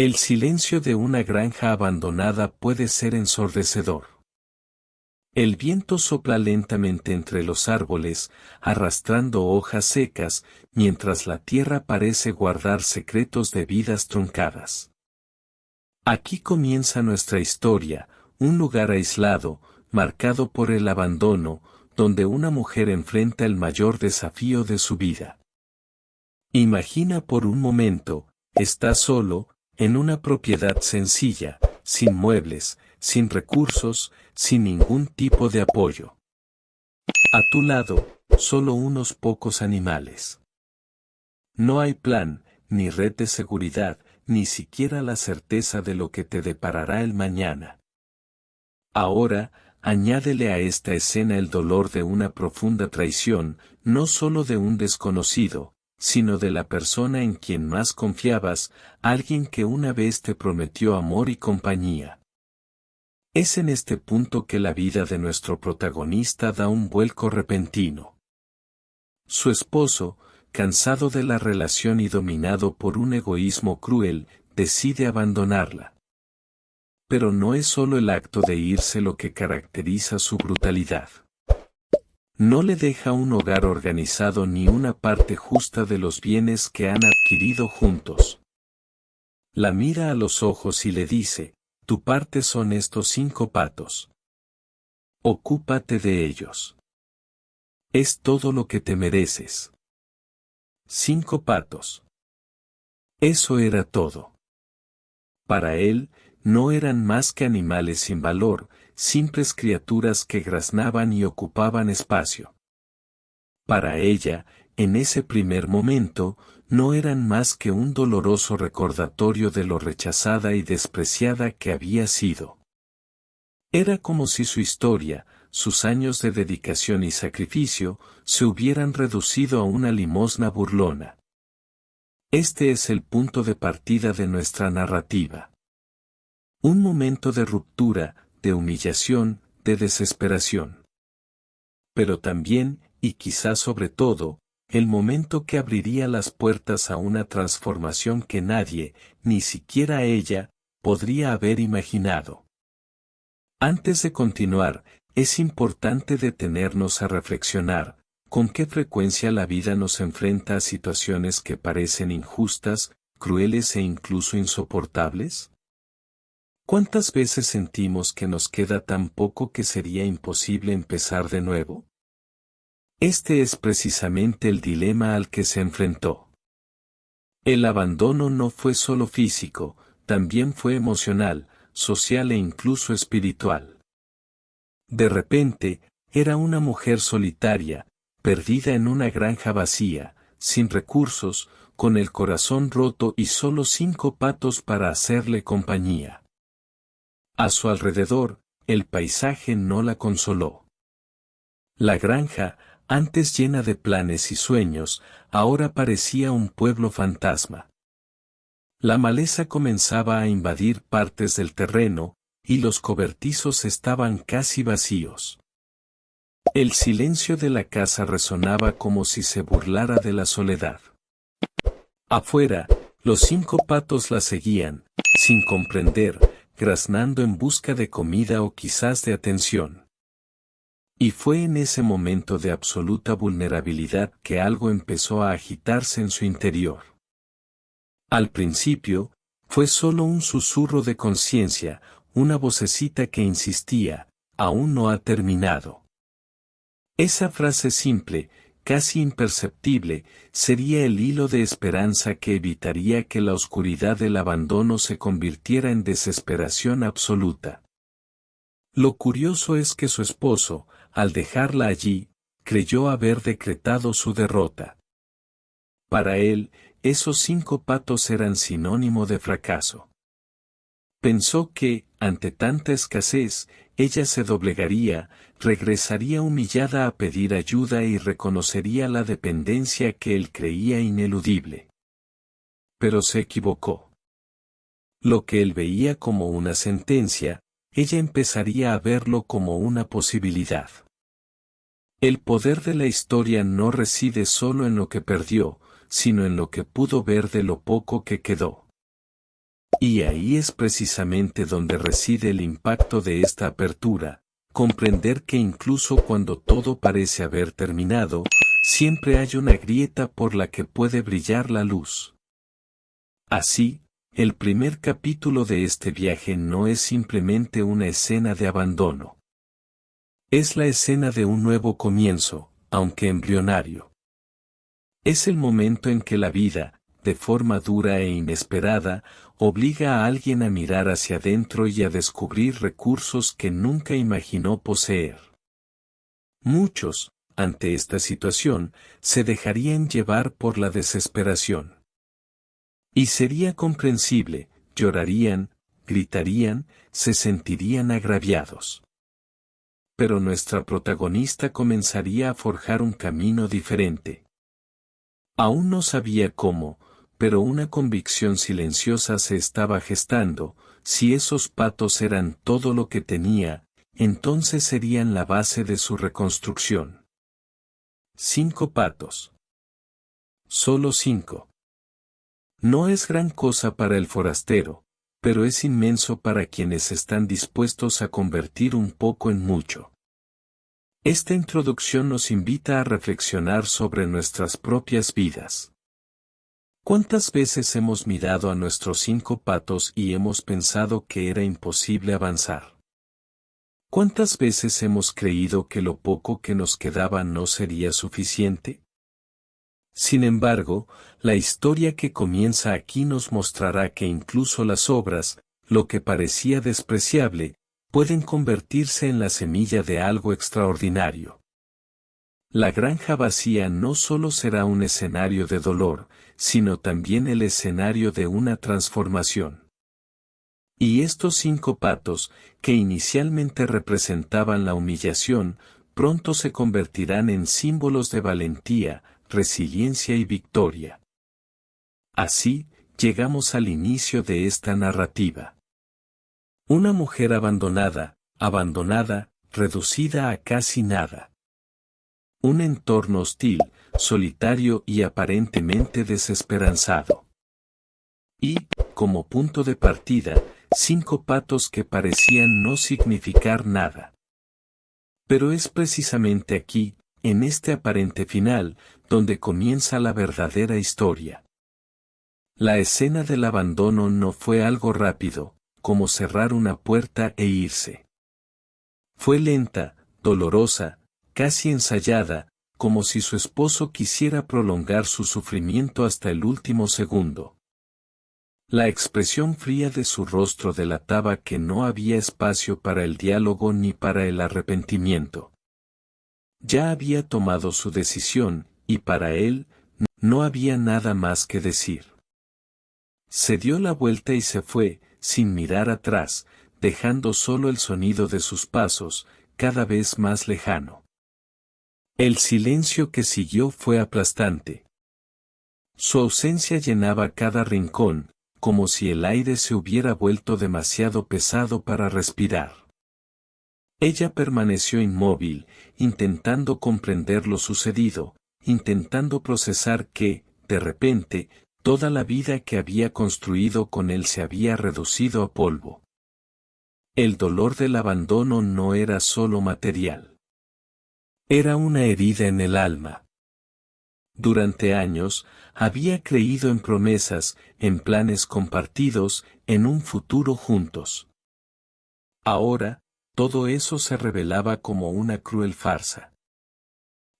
El silencio de una granja abandonada puede ser ensordecedor. El viento sopla lentamente entre los árboles, arrastrando hojas secas, mientras la tierra parece guardar secretos de vidas truncadas. Aquí comienza nuestra historia, un lugar aislado, marcado por el abandono, donde una mujer enfrenta el mayor desafío de su vida. Imagina por un momento, estás solo, en una propiedad sencilla, sin muebles, sin recursos, sin ningún tipo de apoyo. A tu lado, solo unos pocos animales. No hay plan, ni red de seguridad, ni siquiera la certeza de lo que te deparará el mañana. Ahora, añádele a esta escena el dolor de una profunda traición, no solo de un desconocido, sino de la persona en quien más confiabas, alguien que una vez te prometió amor y compañía. Es en este punto que la vida de nuestro protagonista da un vuelco repentino. Su esposo, cansado de la relación y dominado por un egoísmo cruel, decide abandonarla. Pero no es solo el acto de irse lo que caracteriza su brutalidad. No le deja un hogar organizado ni una parte justa de los bienes que han adquirido juntos. La mira a los ojos y le dice, tu parte son estos 5 patos. Ocúpate de ellos. Es todo lo que te mereces. 5 patos. Eso era todo. Para él, no eran más que animales sin valor, simples criaturas que graznaban y ocupaban espacio. Para ella, en ese primer momento, no eran más que un doloroso recordatorio de lo rechazada y despreciada que había sido. Era como si su historia, sus años de dedicación y sacrificio, se hubieran reducido a una limosna burlona. Este es el punto de partida de nuestra narrativa. Un momento de ruptura, de humillación, de desesperación. Pero también, y quizás sobre todo, el momento que abriría las puertas a una transformación que nadie, ni siquiera ella, podría haber imaginado. Antes de continuar, es importante detenernos a reflexionar, ¿con qué frecuencia la vida nos enfrenta a situaciones que parecen injustas, crueles e incluso insoportables? ¿Cuántas veces sentimos que nos queda tan poco que sería imposible empezar de nuevo? Este es precisamente el dilema al que se enfrentó. El abandono no fue solo físico, también fue emocional, social e incluso espiritual. De repente, era una mujer solitaria, perdida en una granja vacía, sin recursos, con el corazón roto y solo 5 patos para hacerle compañía. A su alrededor, el paisaje no la consoló. La granja, antes llena de planes y sueños, ahora parecía un pueblo fantasma. La maleza comenzaba a invadir partes del terreno, y los cobertizos estaban casi vacíos. El silencio de la casa resonaba como si se burlara de la soledad. Afuera, los 5 patos la seguían, sin comprender, graznando en busca de comida o quizás de atención. Y fue en ese momento de absoluta vulnerabilidad que algo empezó a agitarse en su interior. Al principio, fue solo un susurro de conciencia, una vocecita que insistía, aún no ha terminado. Esa frase simple, casi imperceptible, sería el hilo de esperanza que evitaría que la oscuridad del abandono se convirtiera en desesperación absoluta. Lo curioso es que su esposo, al dejarla allí, creyó haber decretado su derrota. Para él, esos 5 patos eran sinónimo de fracaso. Pensó que, ante tanta escasez, ella se doblegaría, regresaría humillada a pedir ayuda y reconocería la dependencia que él creía ineludible. Pero se equivocó. Lo que él veía como una sentencia, ella empezaría a verlo como una posibilidad. El poder de la historia no reside solo en lo que perdió, sino en lo que pudo ver de lo poco que quedó. Y ahí es precisamente donde reside el impacto de esta apertura, comprender que incluso cuando todo parece haber terminado, siempre hay una grieta por la que puede brillar la luz. Así, el primer capítulo de este viaje no es simplemente una escena de abandono. Es la escena de un nuevo comienzo, aunque embrionario. Es el momento en que la vida, de forma dura e inesperada, obliga a alguien a mirar hacia adentro y a descubrir recursos que nunca imaginó poseer. Muchos, ante esta situación, se dejarían llevar por la desesperación. Y sería comprensible, llorarían, gritarían, se sentirían agraviados. Pero nuestra protagonista comenzaría a forjar un camino diferente. Aún no sabía cómo, pero una convicción silenciosa se estaba gestando: si esos patos eran todo lo que tenía, entonces serían la base de su reconstrucción. 5 patos. Solo 5. No es gran cosa para el forastero, pero es inmenso para quienes están dispuestos a convertir un poco en mucho. Esta introducción nos invita a reflexionar sobre nuestras propias vidas. ¿Cuántas veces hemos mirado a nuestros 5 patos y hemos pensado que era imposible avanzar? ¿Cuántas veces hemos creído que lo poco que nos quedaba no sería suficiente? Sin embargo, la historia que comienza aquí nos mostrará que incluso las obras, lo que parecía despreciable, pueden convertirse en la semilla de algo extraordinario. La granja vacía no solo será un escenario de dolor, sino también el escenario de una transformación. Y estos 5 patos, que inicialmente representaban la humillación, pronto se convertirán en símbolos de valentía, resiliencia y victoria. Así, llegamos al inicio de esta narrativa. Una mujer abandonada, reducida a casi nada. Un entorno hostil, solitario y aparentemente desesperanzado. Y, como punto de partida, 5 patos que parecían no significar nada. Pero es precisamente aquí, en este aparente final, donde comienza la verdadera historia. La escena del abandono no fue algo rápido, como cerrar una puerta e irse. Fue lenta, dolorosa, casi ensayada, como si su esposo quisiera prolongar su sufrimiento hasta el último segundo. La expresión fría de su rostro delataba que no había espacio para el diálogo ni para el arrepentimiento. Ya había tomado su decisión, y para él, no había nada más que decir. Se dio la vuelta y se fue, sin mirar atrás, dejando solo el sonido de sus pasos, cada vez más lejano. El silencio que siguió fue aplastante. Su ausencia llenaba cada rincón, como si el aire se hubiera vuelto demasiado pesado para respirar. Ella permaneció inmóvil, intentando comprender lo sucedido, intentando procesar que, de repente, toda la vida que había construido con él se había reducido a polvo. El dolor del abandono no era solo material. Era una herida en el alma. Durante años, había creído en promesas, en planes compartidos, en un futuro juntos. Ahora, todo eso se revelaba como una cruel farsa.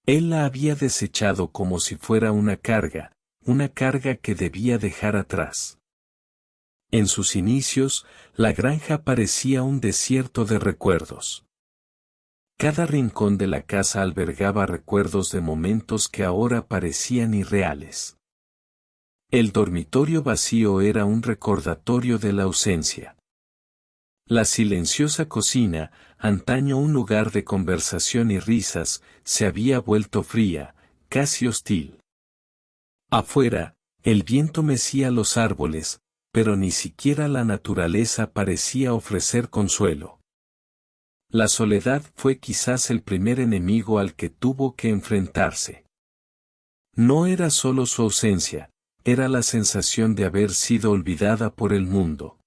Él la había desechado como si fuera una carga que debía dejar atrás. En sus inicios, la granja parecía un desierto de recuerdos. Cada rincón de la casa albergaba recuerdos de momentos que ahora parecían irreales. El dormitorio vacío era un recordatorio de la ausencia. La silenciosa cocina, antaño un lugar de conversación y risas, se había vuelto fría, casi hostil. Afuera, el viento mecía los árboles, pero ni siquiera la naturaleza parecía ofrecer consuelo. La soledad fue quizás el primer enemigo al que tuvo que enfrentarse. No era solo su ausencia, era la sensación de haber sido olvidada por el mundo.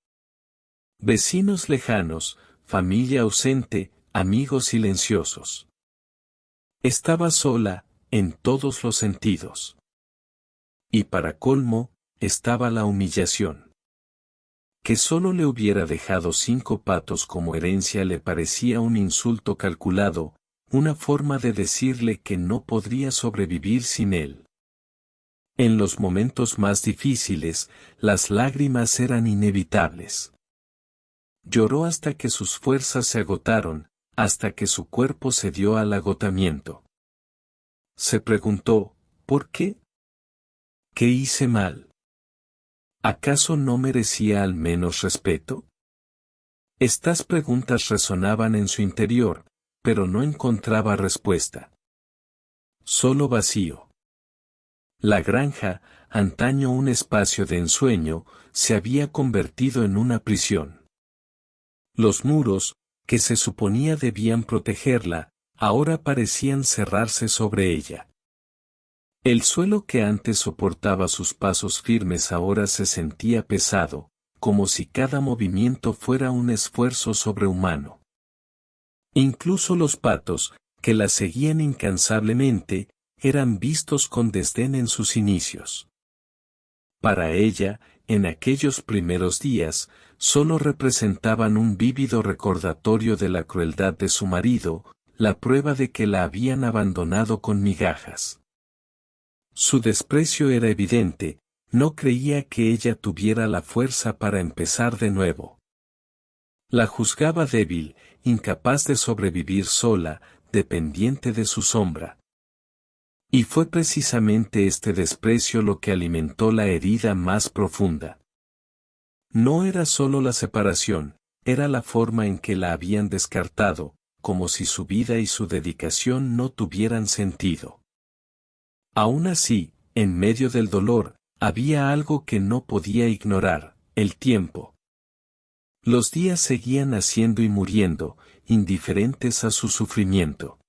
Vecinos lejanos, familia ausente, amigos silenciosos. Estaba sola, en todos los sentidos. Y para colmo, estaba la humillación. Que solo le hubiera dejado 5 patos como herencia le parecía un insulto calculado, una forma de decirle que no podría sobrevivir sin él. En los momentos más difíciles, las lágrimas eran inevitables. Lloró hasta que sus fuerzas se agotaron, hasta que su cuerpo cedió al agotamiento. Se preguntó, ¿por qué? ¿Qué hice mal? ¿Acaso no merecía al menos respeto? Estas preguntas resonaban en su interior, pero no encontraba respuesta. Solo vacío. La granja, antaño un espacio de ensueño, se había convertido en una prisión. Los muros, que se suponía debían protegerla, ahora parecían cerrarse sobre ella. El suelo que antes soportaba sus pasos firmes ahora se sentía pesado, como si cada movimiento fuera un esfuerzo sobrehumano. Incluso los patos, que la seguían incansablemente, eran vistos con desdén en sus inicios. Para ella, en aquellos primeros días, solo representaban un vívido recordatorio de la crueldad de su marido, la prueba de que la habían abandonado con migajas. Su desprecio era evidente, no creía que ella tuviera la fuerza para empezar de nuevo. La juzgaba débil, incapaz de sobrevivir sola, dependiente de su sombra. Y fue precisamente este desprecio lo que alimentó la herida más profunda. No era solo la separación, era la forma en que la habían descartado, como si su vida y su dedicación no tuvieran sentido. Aún así, en medio del dolor, había algo que no podía ignorar, el tiempo. Los días seguían naciendo y muriendo, indiferentes a su sufrimiento.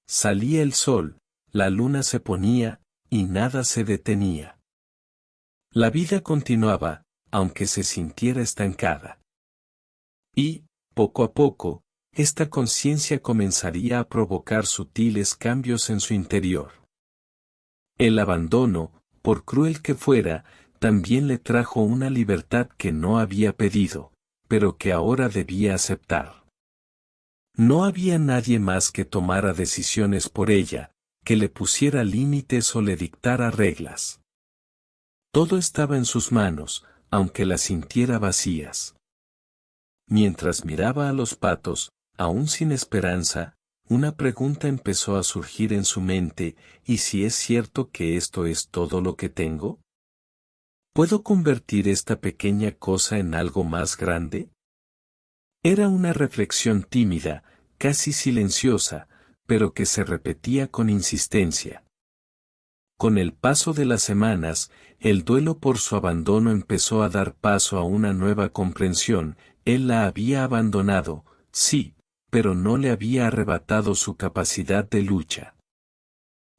Salía el sol, la luna se ponía, y nada se detenía. La vida continuaba, aunque se sintiera estancada. Y, poco a poco, esta conciencia comenzaría a provocar sutiles cambios en su interior. El abandono, por cruel que fuera, también le trajo una libertad que no había pedido, pero que ahora debía aceptar. No había nadie más que tomara decisiones por ella, que le pusiera límites o le dictara reglas. Todo estaba en sus manos, aunque las sintiera vacías. Mientras miraba a los patos, aún sin esperanza, una pregunta empezó a surgir en su mente: ¿y si es cierto que esto es todo lo que tengo? ¿Puedo convertir esta pequeña cosa en algo más grande? Era una reflexión tímida, casi silenciosa, pero que se repetía con insistencia. Con el paso de las semanas, el duelo por su abandono empezó a dar paso a una nueva comprensión. Él la había abandonado, sí, pero no le había arrebatado su capacidad de lucha.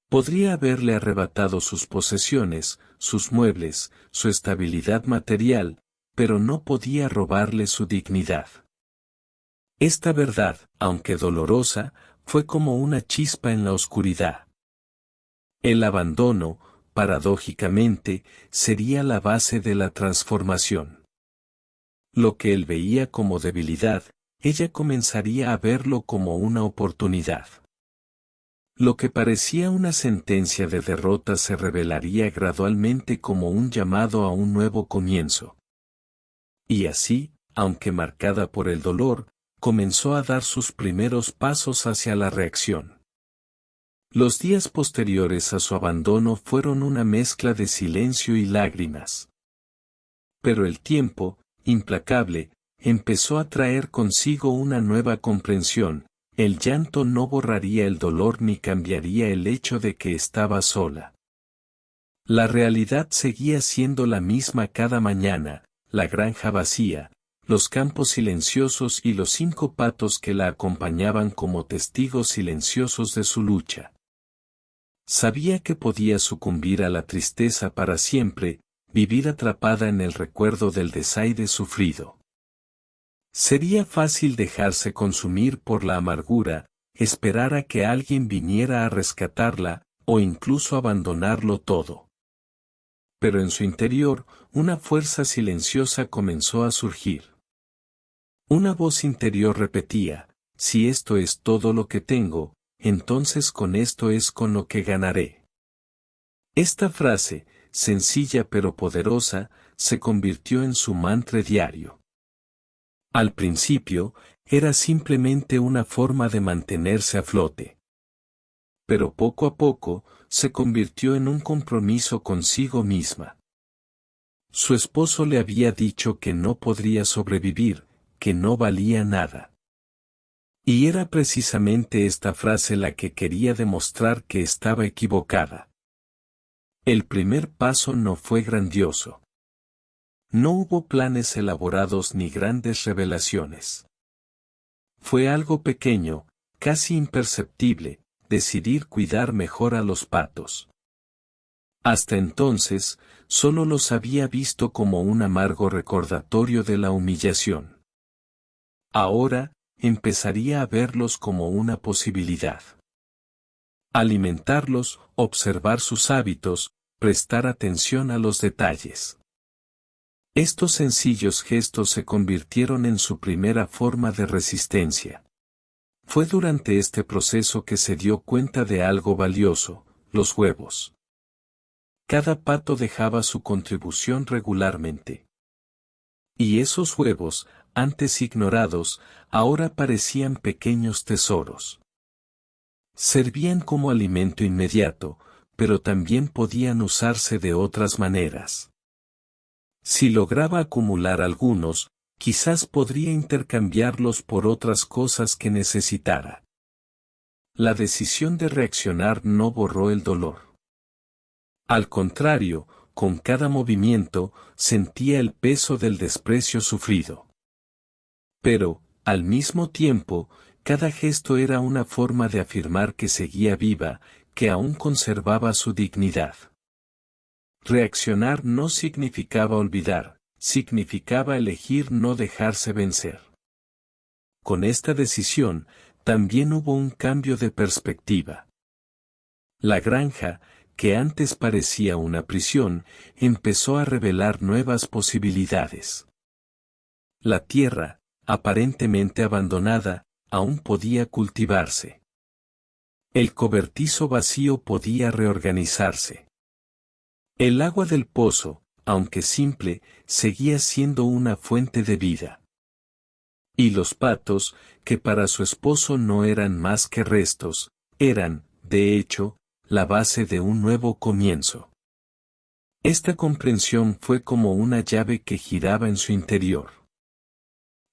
Podría haberle arrebatado sus posesiones, sus muebles, su estabilidad material, pero no podía robarle su dignidad. Esta verdad, aunque dolorosa, fue como una chispa en la oscuridad. El abandono, paradójicamente, sería la base de la transformación. Lo que él veía como debilidad, ella comenzaría a verlo como una oportunidad. Lo que parecía una sentencia de derrota se revelaría gradualmente como un llamado a un nuevo comienzo. Y así, aunque marcada por el dolor, comenzó a dar sus primeros pasos hacia la reacción. Los días posteriores a su abandono fueron una mezcla de silencio y lágrimas. Pero el tiempo, implacable, empezó a traer consigo una nueva comprensión. El llanto no borraría el dolor ni cambiaría el hecho de que estaba sola. La realidad seguía siendo la misma cada mañana: la granja vacía, los campos silenciosos y los 5 patos que la acompañaban como testigos silenciosos de su lucha. Sabía que podía sucumbir a la tristeza para siempre, vivir atrapada en el recuerdo del desaire sufrido. Sería fácil dejarse consumir por la amargura, esperar a que alguien viniera a rescatarla, o incluso abandonarlo todo. Pero en su interior, una fuerza silenciosa comenzó a surgir. Una voz interior repetía: si esto es todo lo que tengo, entonces con esto es con lo que ganaré. Esta frase, sencilla pero poderosa, se convirtió en su mantra diario. Al principio, era simplemente una forma de mantenerse a flote. Pero poco a poco, se convirtió en un compromiso consigo misma. Su esposo le había dicho que no podría sobrevivir, que no valía nada. Y era precisamente esta frase la que quería demostrar que estaba equivocada. El primer paso no fue grandioso. No hubo planes elaborados ni grandes revelaciones. Fue algo pequeño, casi imperceptible, decidir cuidar mejor a los patos. Hasta entonces, solo los había visto como un amargo recordatorio de la humillación. Ahora, empezaría a verlos como una posibilidad. Alimentarlos, observar sus hábitos, prestar atención a los detalles. Estos sencillos gestos se convirtieron en su primera forma de resistencia. Fue durante este proceso que se dio cuenta de algo valioso: los huevos. Cada pato dejaba su contribución regularmente. Y esos huevos, antes ignorados, ahora parecían pequeños tesoros. Servían como alimento inmediato, pero también podían usarse de otras maneras. Si lograba acumular algunos, quizás podría intercambiarlos por otras cosas que necesitara. La decisión de reaccionar no borró el dolor. Al contrario, con cada movimiento, sentía el peso del desprecio sufrido. Pero, al mismo tiempo, cada gesto era una forma de afirmar que seguía viva, que aún conservaba su dignidad. Reaccionar no significaba olvidar, significaba elegir no dejarse vencer. Con esta decisión, también hubo un cambio de perspectiva. La granja, que antes parecía una prisión, empezó a revelar nuevas posibilidades. La tierra, aparentemente abandonada, aún podía cultivarse. El cobertizo vacío podía reorganizarse. El agua del pozo, aunque simple, seguía siendo una fuente de vida. Y los patos, que para su esposo no eran más que restos, eran, de hecho, la base de un nuevo comienzo. Esta comprensión fue como una llave que giraba en su interior.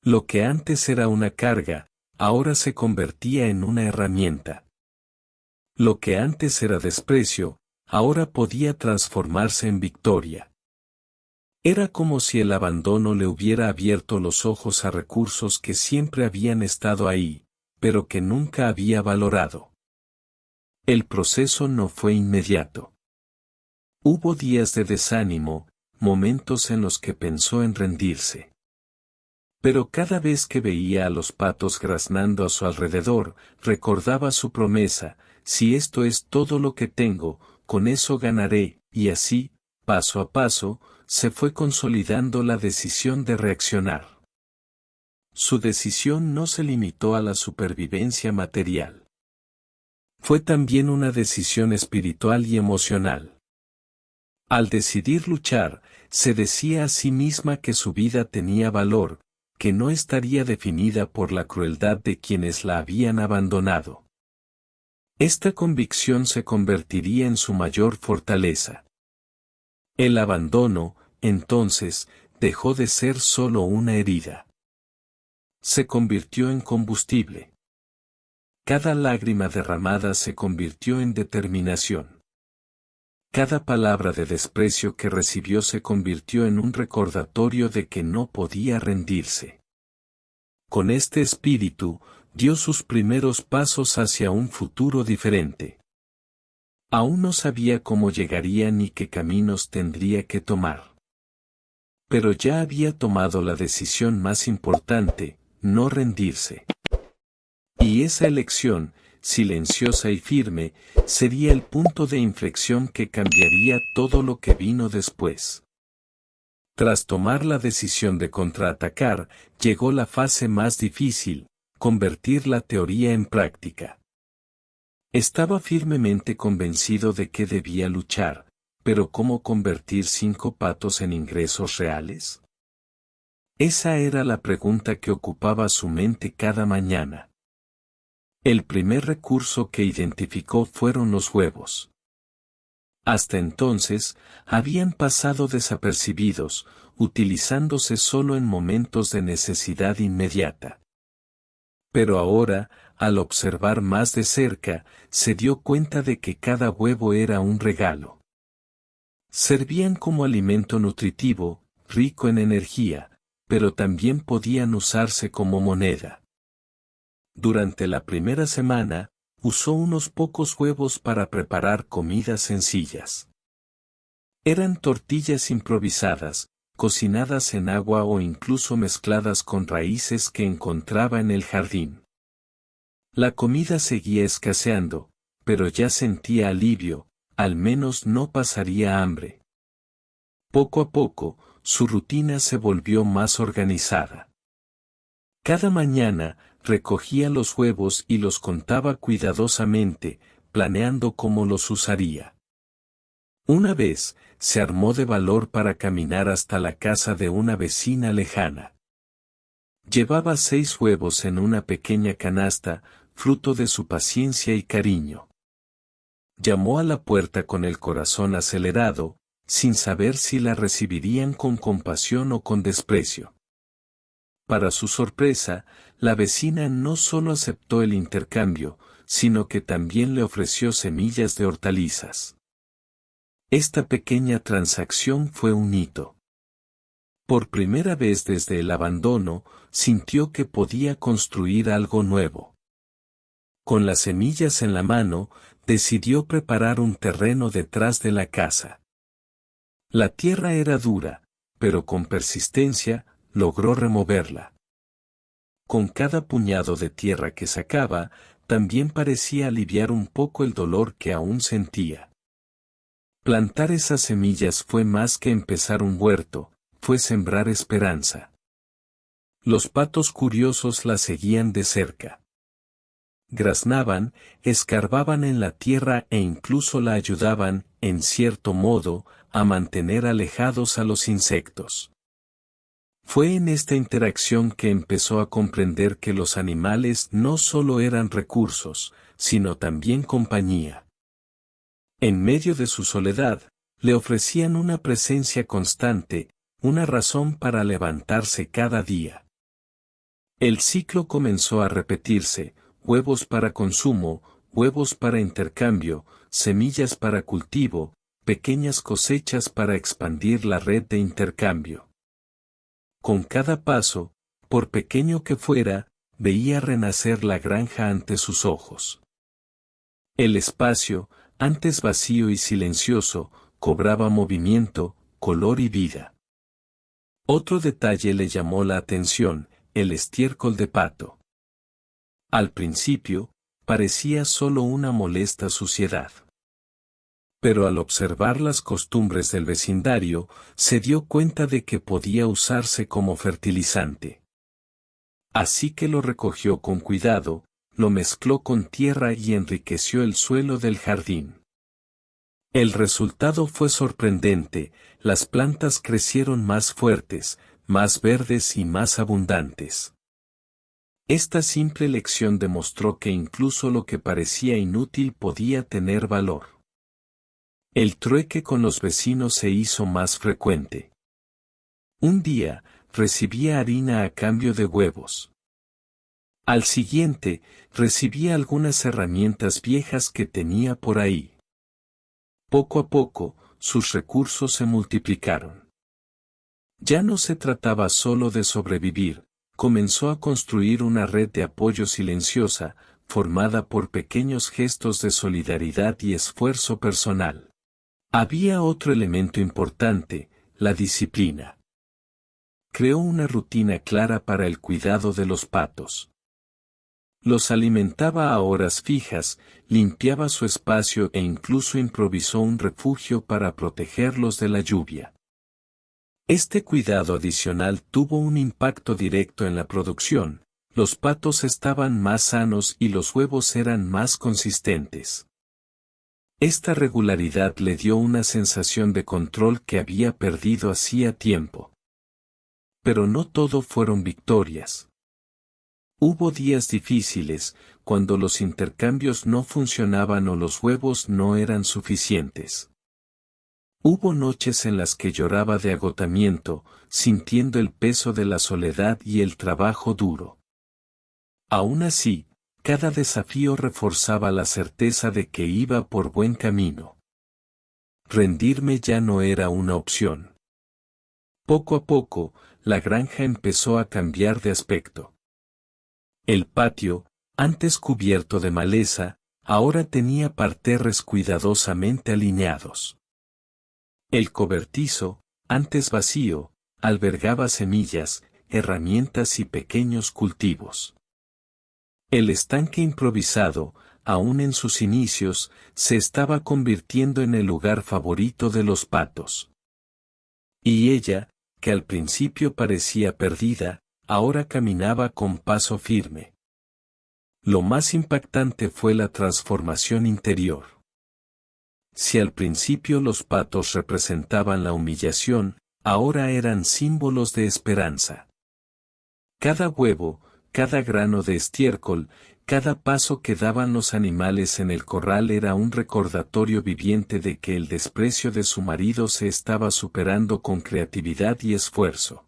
Lo que antes era una carga, ahora se convertía en una herramienta. Lo que antes era desprecio, ahora podía transformarse en victoria. Era como si el abandono le hubiera abierto los ojos a recursos que siempre habían estado ahí, pero que nunca había valorado. El proceso no fue inmediato. Hubo días de desánimo, momentos en los que pensó en rendirse. Pero cada vez que veía a los patos graznando a su alrededor, recordaba su promesa: si esto es todo lo que tengo, con eso ganaré, y así, paso a paso, se fue consolidando la decisión de reaccionar. Su decisión no se limitó a la supervivencia material. Fue también una decisión espiritual y emocional. Al decidir luchar, se decía a sí misma que su vida tenía valor, que no estaría definida por la crueldad de quienes la habían abandonado. Esta convicción se convertiría en su mayor fortaleza. El abandono, entonces, dejó de ser solo una herida. Se convirtió en combustible. Cada lágrima derramada se convirtió en determinación. Cada palabra de desprecio que recibió se convirtió en un recordatorio de que no podía rendirse. Con este espíritu, dio sus primeros pasos hacia un futuro diferente. Aún no sabía cómo llegaría ni qué caminos tendría que tomar. Pero ya había tomado la decisión más importante, no rendirse. Y esa elección, silenciosa y firme, sería el punto de inflexión que cambiaría todo lo que vino después. Tras tomar la decisión de contraatacar, llegó la fase más difícil, convertir la teoría en práctica. Estaba firmemente convencido de que debía luchar, pero ¿cómo convertir 5 patos en ingresos reales? Esa era la pregunta que ocupaba su mente cada mañana. El primer recurso que identificó fueron los huevos. Hasta entonces, habían pasado desapercibidos, utilizándose solo en momentos de necesidad inmediata. Pero ahora, al observar más de cerca, se dio cuenta de que cada huevo era un regalo. Servían como alimento nutritivo, rico en energía, pero también podían usarse como moneda. Durante la primera semana, usó unos pocos huevos para preparar comidas sencillas. Eran tortillas improvisadas, cocinadas en agua o incluso mezcladas con raíces que encontraba en el jardín. La comida seguía escaseando, pero ya sentía alivio, al menos no pasaría hambre. Poco a poco, su rutina se volvió más organizada. Cada mañana, recogía los huevos y los contaba cuidadosamente, planeando cómo los usaría. Una vez, se armó de valor para caminar hasta la casa de una vecina lejana. Llevaba 6 huevos en una pequeña canasta, fruto de su paciencia y cariño. Llamó a la puerta con el corazón acelerado, sin saber si la recibirían con compasión o con desprecio. Para su sorpresa, la vecina no solo aceptó el intercambio, sino que también le ofreció semillas de hortalizas. Esta pequeña transacción fue un hito. Por primera vez desde el abandono, sintió que podía construir algo nuevo. Con las semillas en la mano, decidió preparar un terreno detrás de la casa. La tierra era dura, pero con persistencia, logró removerla. Con cada puñado de tierra que sacaba, también parecía aliviar un poco el dolor que aún sentía. Plantar esas semillas fue más que empezar un huerto, fue sembrar esperanza. Los patos curiosos la seguían de cerca. Graznaban, escarbaban en la tierra e incluso la ayudaban, en cierto modo, a mantener alejados a los insectos. Fue en esta interacción que empezó a comprender que los animales no solo eran recursos, sino también compañía. En medio de su soledad, le ofrecían una presencia constante, una razón para levantarse cada día. El ciclo comenzó a repetirse: huevos para consumo, huevos para intercambio, semillas para cultivo, pequeñas cosechas para expandir la red de intercambio. Con cada paso, por pequeño que fuera, veía renacer la granja ante sus ojos. El espacio, antes vacío y silencioso, cobraba movimiento, color y vida. Otro detalle le llamó la atención: el estiércol de pato. Al principio, parecía solo una molesta suciedad. Pero al observar las costumbres del vecindario, se dio cuenta de que podía usarse como fertilizante. Así que lo recogió con cuidado, lo mezcló con tierra y enriqueció el suelo del jardín. El resultado fue sorprendente: las plantas crecieron más fuertes, más verdes y más abundantes. Esta simple lección demostró que incluso lo que parecía inútil podía tener valor. El trueque con los vecinos se hizo más frecuente. Un día, recibía harina a cambio de huevos. Al siguiente, recibía algunas herramientas viejas que tenía por ahí. Poco a poco, sus recursos se multiplicaron. Ya no se trataba solo de sobrevivir, comenzó a construir una red de apoyo silenciosa, formada por pequeños gestos de solidaridad y esfuerzo personal. Había otro elemento importante, la disciplina. Creó una rutina clara para el cuidado de los patos. Los alimentaba a horas fijas, limpiaba su espacio e incluso improvisó un refugio para protegerlos de la lluvia. Este cuidado adicional tuvo un impacto directo en la producción. Los patos estaban más sanos y los huevos eran más consistentes. Esta regularidad le dio una sensación de control que había perdido hacía tiempo. Pero no todo fueron victorias. Hubo días difíciles, cuando los intercambios no funcionaban o los huevos no eran suficientes. Hubo noches en las que lloraba de agotamiento, sintiendo el peso de la soledad y el trabajo duro. Aún así, cada desafío reforzaba la certeza de que iba por buen camino. Rendirme ya no era una opción. Poco a poco, la granja empezó a cambiar de aspecto. El patio, antes cubierto de maleza, ahora tenía parterres cuidadosamente alineados. El cobertizo, antes vacío, albergaba semillas, herramientas y pequeños cultivos. El estanque improvisado, aún en sus inicios, se estaba convirtiendo en el lugar favorito de los patos. Y ella, que al principio parecía perdida, ahora caminaba con paso firme. Lo más impactante fue la transformación interior. Si al principio los patos representaban la humillación, ahora eran símbolos de esperanza. Cada huevo, cada grano de estiércol, cada paso que daban los animales en el corral era un recordatorio viviente de que el desprecio de su marido se estaba superando con creatividad y esfuerzo.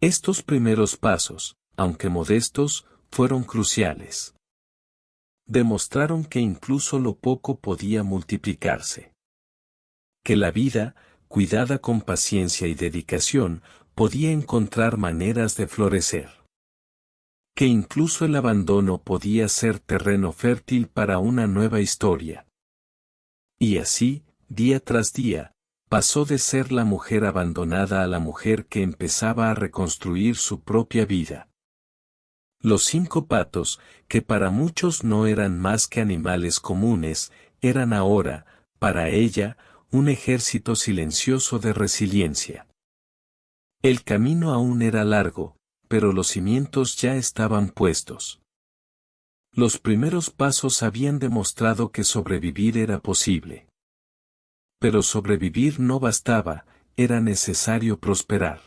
Estos primeros pasos, aunque modestos, fueron cruciales. Demostraron que incluso lo poco podía multiplicarse. Que la vida, cuidada con paciencia y dedicación, podía encontrar maneras de florecer. Que incluso el abandono podía ser terreno fértil para una nueva historia. Y así, día tras día, pasó de ser la mujer abandonada a la mujer que empezaba a reconstruir su propia vida. Los 5 patos, que para muchos no eran más que animales comunes, eran ahora, para ella, un ejército silencioso de resiliencia. El camino aún era largo, pero los cimientos ya estaban puestos. Los primeros pasos habían demostrado que sobrevivir era posible. Pero sobrevivir no bastaba, era necesario prosperar.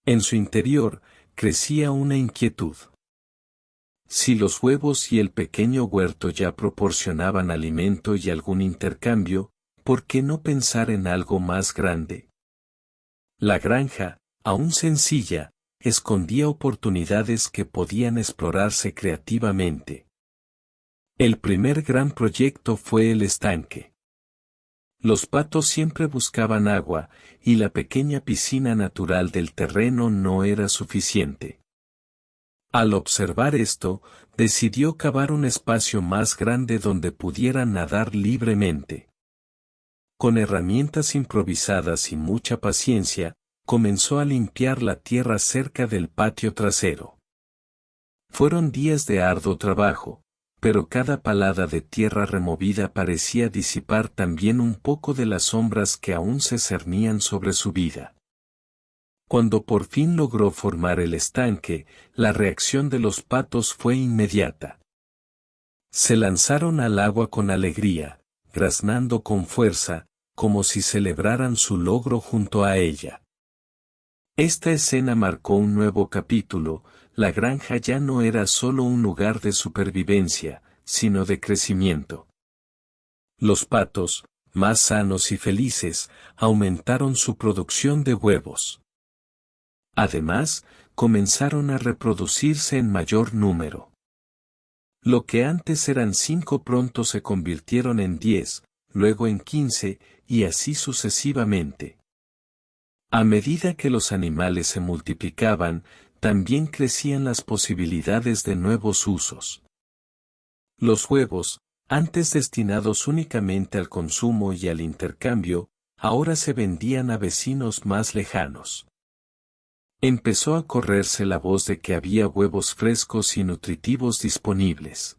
En su interior, crecía una inquietud. Si los huevos y el pequeño huerto ya proporcionaban alimento y algún intercambio, ¿por qué no pensar en algo más grande? La granja, aún sencilla, escondía oportunidades que podían explorarse creativamente. El primer gran proyecto fue el estanque. Los patos siempre buscaban agua, y la pequeña piscina natural del terreno no era suficiente. Al observar esto, decidió cavar un espacio más grande donde pudieran nadar libremente. Con herramientas improvisadas y mucha paciencia, comenzó a limpiar la tierra cerca del patio trasero. Fueron días de arduo trabajo, pero cada palada de tierra removida parecía disipar también un poco de las sombras que aún se cernían sobre su vida. Cuando por fin logró formar el estanque, la reacción de los patos fue inmediata. Se lanzaron al agua con alegría, graznando con fuerza, como si celebraran su logro junto a ella. Esta escena marcó un nuevo capítulo. La granja ya no era solo un lugar de supervivencia, sino de crecimiento. Los patos, más sanos y felices, aumentaron su producción de huevos. Además, comenzaron a reproducirse en mayor número. Lo que antes eran 5 pronto se convirtieron en 10, luego en 15, y así sucesivamente. A medida que los animales se multiplicaban, también crecían las posibilidades de nuevos usos. Los huevos, antes destinados únicamente al consumo y al intercambio, ahora se vendían a vecinos más lejanos. Empezó a correrse la voz de que había huevos frescos y nutritivos disponibles.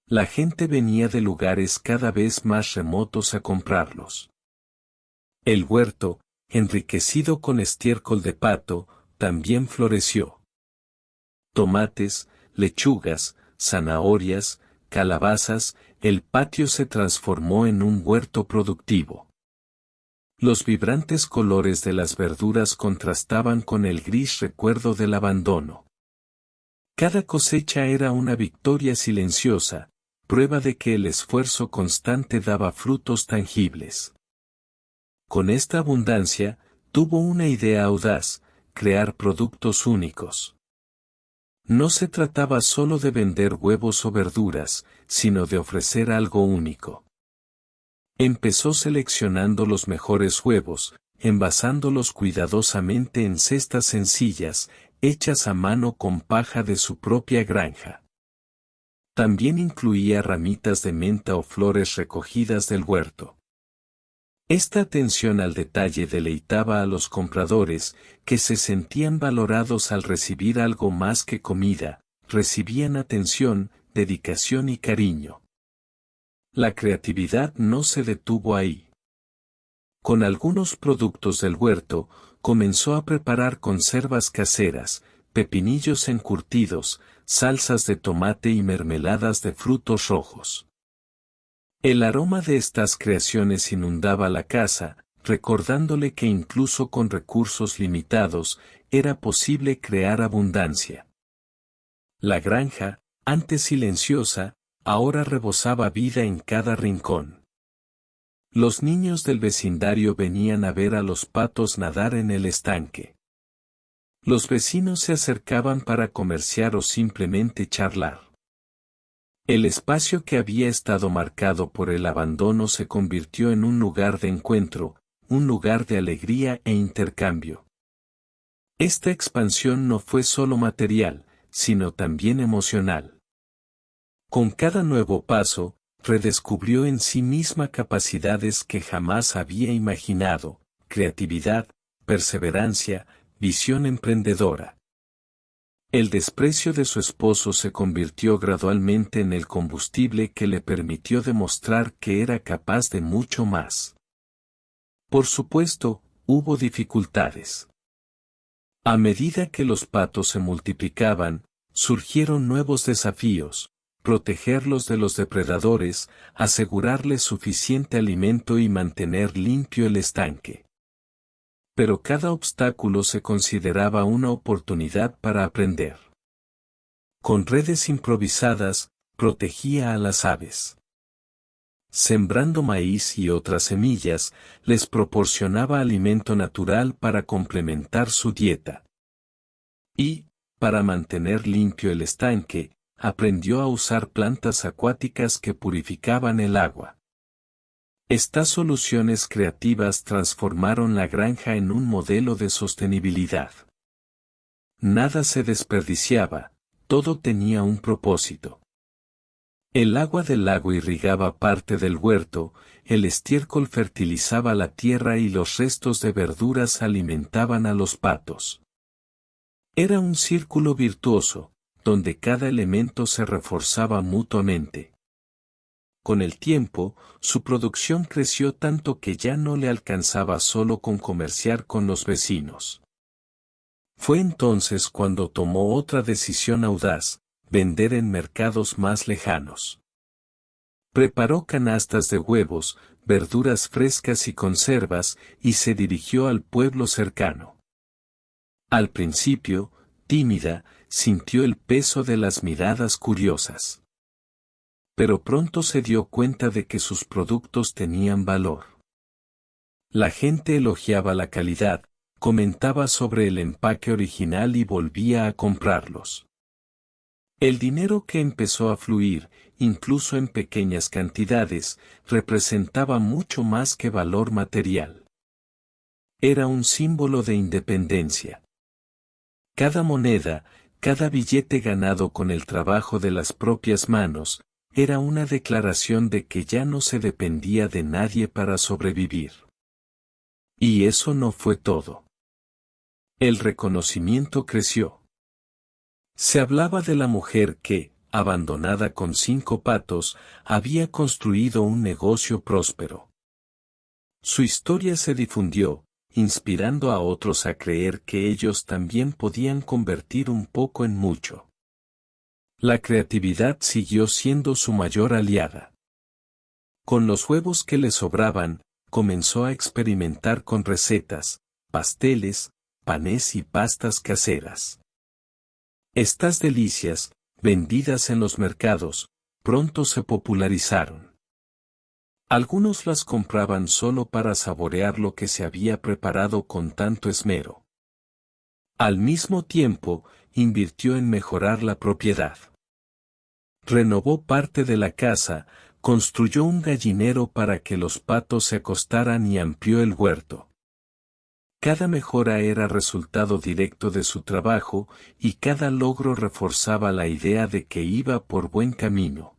La gente venía de lugares cada vez más remotos a comprarlos. El huerto, enriquecido con estiércol de pato, también floreció. Tomates, lechugas, zanahorias, calabazas, el patio se transformó en un huerto productivo. Los vibrantes colores de las verduras contrastaban con el gris recuerdo del abandono. Cada cosecha era una victoria silenciosa, prueba de que el esfuerzo constante daba frutos tangibles. Con esta abundancia, tuvo una idea audaz: crear productos únicos. No se trataba solo de vender huevos o verduras, sino de ofrecer algo único. Empezó seleccionando los mejores huevos, envasándolos cuidadosamente en cestas sencillas, hechas a mano con paja de su propia granja. También incluía ramitas de menta o flores recogidas del huerto. Esta atención al detalle deleitaba a los compradores, que se sentían valorados al recibir algo más que comida, recibían atención, dedicación y cariño. La creatividad no se detuvo ahí. Con algunos productos del huerto, comenzó a preparar conservas caseras, pepinillos encurtidos, salsas de tomate y mermeladas de frutos rojos. El aroma de estas creaciones inundaba la casa, recordándole que incluso con recursos limitados, era posible crear abundancia. La granja, antes silenciosa, ahora rebosaba vida en cada rincón. Los niños del vecindario venían a ver a los patos nadar en el estanque. Los vecinos se acercaban para comerciar o simplemente charlar. El espacio que había estado marcado por el abandono se convirtió en un lugar de encuentro, un lugar de alegría e intercambio. Esta expansión no fue solo material, sino también emocional. Con cada nuevo paso, redescubrió en sí misma capacidades que jamás había imaginado: creatividad, perseverancia, visión emprendedora. El desprecio de su esposo se convirtió gradualmente en el combustible que le permitió demostrar que era capaz de mucho más. Por supuesto, hubo dificultades. A medida que los patos se multiplicaban, surgieron nuevos desafíos: protegerlos de los depredadores, asegurarles suficiente alimento y mantener limpio el estanque. Pero cada obstáculo se consideraba una oportunidad para aprender. Con redes improvisadas, protegía a las aves. Sembrando maíz y otras semillas, les proporcionaba alimento natural para complementar su dieta. Y, para mantener limpio el estanque, aprendió a usar plantas acuáticas que purificaban el agua. Estas soluciones creativas transformaron la granja en un modelo de sostenibilidad. Nada se desperdiciaba, todo tenía un propósito. El agua del lago irrigaba parte del huerto, el estiércol fertilizaba la tierra y los restos de verduras alimentaban a los patos. Era un círculo virtuoso, donde cada elemento se reforzaba mutuamente. Con el tiempo, su producción creció tanto que ya no le alcanzaba solo con comerciar con los vecinos. Fue entonces cuando tomó otra decisión audaz: vender en mercados más lejanos. Preparó canastas de huevos, verduras frescas y conservas, y se dirigió al pueblo cercano. Al principio, tímida, sintió el peso de las miradas curiosas. Pero pronto se dio cuenta de que sus productos tenían valor. La gente elogiaba la calidad, comentaba sobre el empaque original y volvía a comprarlos. El dinero que empezó a fluir, incluso en pequeñas cantidades, representaba mucho más que valor material. Era un símbolo de independencia. Cada moneda, cada billete ganado con el trabajo de las propias manos, era una declaración de que ya no se dependía de nadie para sobrevivir. Y eso no fue todo. El reconocimiento creció. Se hablaba de la mujer que, abandonada con 5 patos, había construido un negocio próspero. Su historia se difundió, inspirando a otros a creer que ellos también podían convertir un poco en mucho. La creatividad siguió siendo su mayor aliada. Con los huevos que le sobraban, comenzó a experimentar con recetas, pasteles, panes y pastas caseras. Estas delicias, vendidas en los mercados, pronto se popularizaron. Algunos las compraban solo para saborear lo que se había preparado con tanto esmero. Al mismo tiempo, invirtió en mejorar la propiedad. Renovó parte de la casa, construyó un gallinero para que los patos se acostaran y amplió el huerto. Cada mejora era resultado directo de su trabajo, y cada logro reforzaba la idea de que iba por buen camino.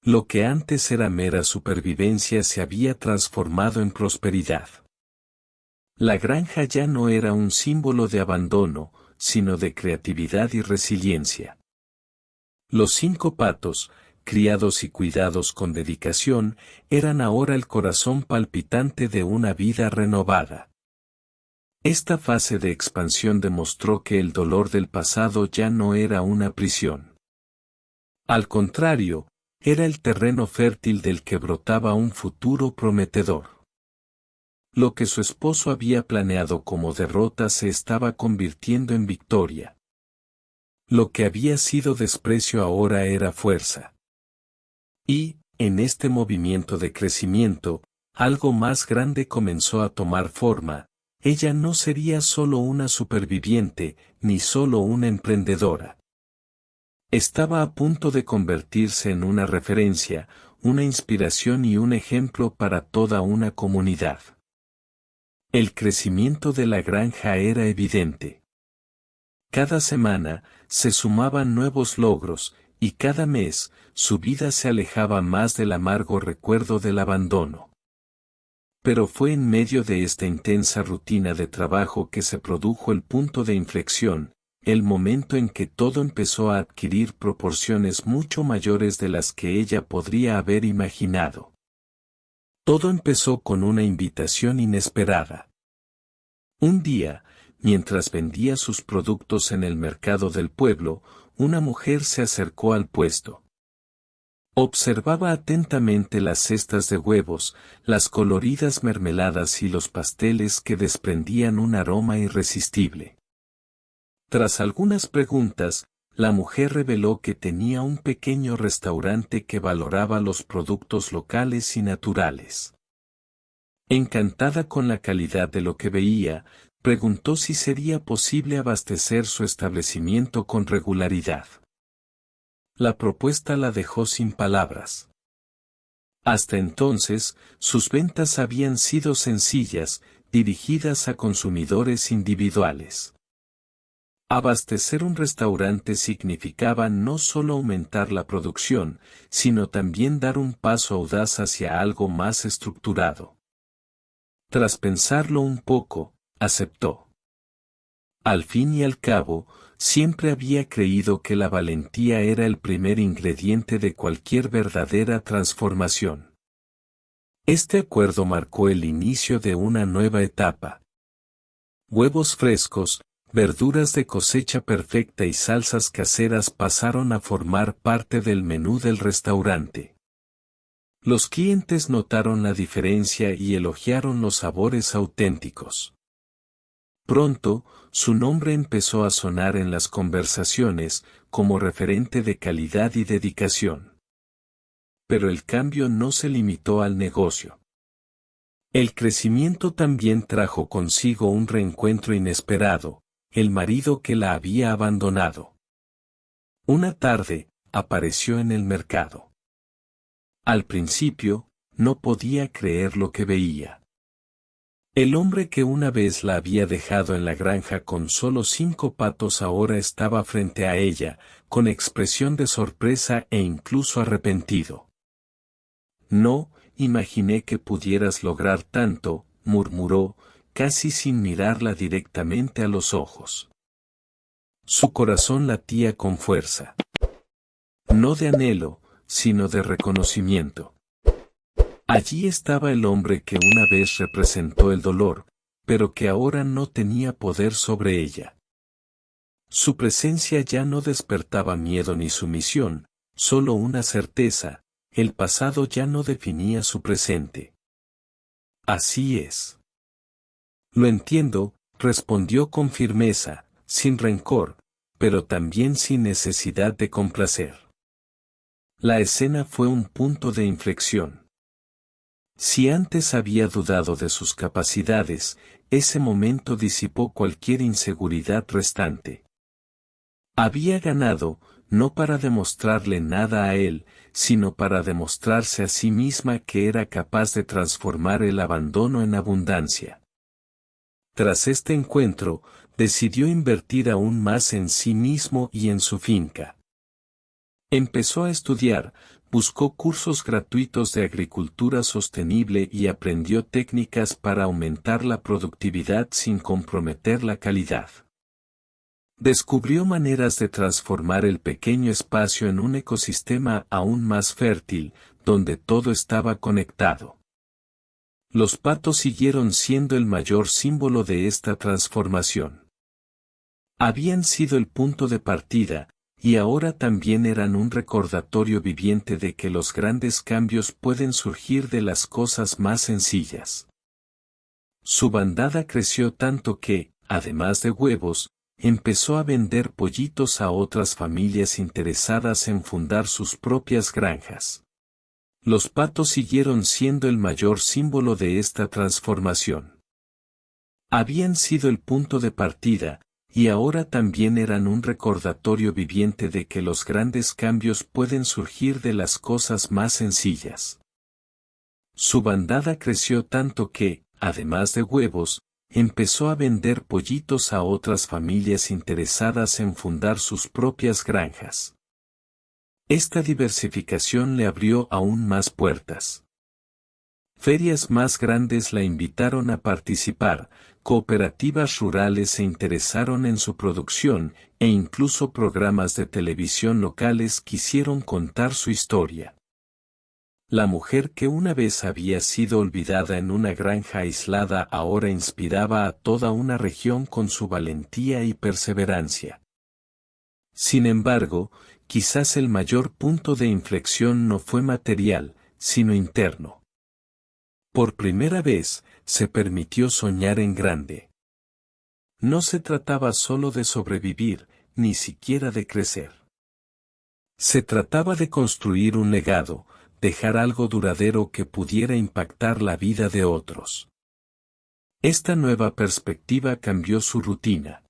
Lo que antes era mera supervivencia se había transformado en prosperidad. La granja ya no era un símbolo de abandono, sino de creatividad y resiliencia. Los 5 patos, criados y cuidados con dedicación, eran ahora el corazón palpitante de una vida renovada. Esta fase de expansión demostró que el dolor del pasado ya no era una prisión. Al contrario, era el terreno fértil del que brotaba un futuro prometedor. Lo que su esposo había planeado como derrota se estaba convirtiendo en victoria. Lo que había sido desprecio ahora era fuerza. Y, en este movimiento de crecimiento, algo más grande comenzó a tomar forma. Ella no sería solo una superviviente, ni solo una emprendedora. Estaba a punto de convertirse en una referencia, una inspiración y un ejemplo para toda una comunidad. El crecimiento de la granja era evidente. Cada semana, se sumaban nuevos logros, y cada mes, su vida se alejaba más del amargo recuerdo del abandono. Pero fue en medio de esta intensa rutina de trabajo que se produjo el punto de inflexión, el momento en que todo empezó a adquirir proporciones mucho mayores de las que ella podría haber imaginado. Todo empezó con una invitación inesperada. Un día, mientras vendía sus productos en el mercado del pueblo, una mujer se acercó al puesto. Observaba atentamente las cestas de huevos, las coloridas mermeladas y los pasteles que desprendían un aroma irresistible. Tras algunas preguntas, la mujer reveló que tenía un pequeño restaurante que valoraba los productos locales y naturales. Encantada con la calidad de lo que veía, preguntó si sería posible abastecer su establecimiento con regularidad. La propuesta la dejó sin palabras. Hasta entonces, sus ventas habían sido sencillas, dirigidas a consumidores individuales. Abastecer un restaurante significaba no solo aumentar la producción, sino también dar un paso audaz hacia algo más estructurado. Tras pensarlo un poco, aceptó. Al fin y al cabo, siempre había creído que la valentía era el primer ingrediente de cualquier verdadera transformación. Este acuerdo marcó el inicio de una nueva etapa. Huevos frescos, verduras de cosecha perfecta y salsas caseras pasaron a formar parte del menú del restaurante. Los clientes notaron la diferencia y elogiaron los sabores auténticos. Pronto, su nombre empezó a sonar en las conversaciones, como referente de calidad y dedicación. Pero el cambio no se limitó al negocio. El crecimiento también trajo consigo un reencuentro inesperado, el marido que la había abandonado. Una tarde, apareció en el mercado. Al principio, no podía creer lo que veía. El hombre que una vez la había dejado en la granja con solo 5 patos ahora estaba frente a ella, con expresión de sorpresa e incluso arrepentido. No, imaginé que pudieras lograr tanto, murmuró, casi sin mirarla directamente a los ojos. Su corazón latía con fuerza. No de anhelo, sino de reconocimiento. Allí estaba el hombre que una vez representó el dolor, pero que ahora no tenía poder sobre ella. Su presencia ya no despertaba miedo ni sumisión, solo una certeza: el pasado ya no definía su presente. Así es. Lo entiendo, respondió con firmeza, sin rencor, pero también sin necesidad de complacer. La escena fue un punto de inflexión. Si antes había dudado de sus capacidades, ese momento disipó cualquier inseguridad restante. Había ganado, no para demostrarle nada a él, sino para demostrarse a sí misma que era capaz de transformar el abandono en abundancia. Tras este encuentro, decidió invertir aún más en sí mismo y en su finca. Empezó a estudiar, buscó cursos gratuitos de agricultura sostenible y aprendió técnicas para aumentar la productividad sin comprometer la calidad. Descubrió maneras de transformar el pequeño espacio en un ecosistema aún más fértil, donde todo estaba conectado. Los patos siguieron siendo el mayor símbolo de esta transformación. Habían sido el punto de partida, y ahora también eran un recordatorio viviente de que los grandes cambios pueden surgir de las cosas más sencillas. Su bandada creció tanto que, además de huevos, empezó a vender pollitos a otras familias interesadas en fundar sus propias granjas. Los patos siguieron siendo el mayor símbolo de esta transformación. Habían sido el punto de partida, y ahora también eran un recordatorio viviente de que los grandes cambios pueden surgir de las cosas más sencillas. Su bandada creció tanto que, además de huevos, empezó a vender pollitos a otras familias interesadas en fundar sus propias granjas. Esta diversificación le abrió aún más puertas. Ferias más grandes la invitaron a participar, cooperativas rurales se interesaron en su producción, e incluso programas de televisión locales quisieron contar su historia. La mujer que una vez había sido olvidada en una granja aislada ahora inspiraba a toda una región con su valentía y perseverancia. Sin embargo, quizás el mayor punto de inflexión no fue material, sino interno. Por primera vez, se permitió soñar en grande. No se trataba solo de sobrevivir, ni siquiera de crecer. Se trataba de construir un legado, dejar algo duradero que pudiera impactar la vida de otros. Esta nueva perspectiva cambió su rutina.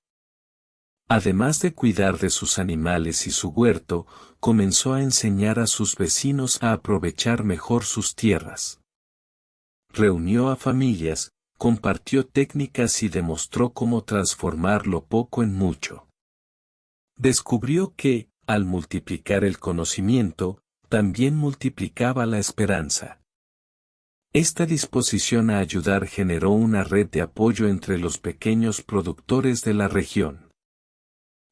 Además de cuidar de sus animales y su huerto, comenzó a enseñar a sus vecinos a aprovechar mejor sus tierras. Reunió a familias, compartió técnicas y demostró cómo transformar lo poco en mucho. Descubrió que, al multiplicar el conocimiento, también multiplicaba la esperanza. Esta disposición a ayudar generó una red de apoyo entre los pequeños productores de la región.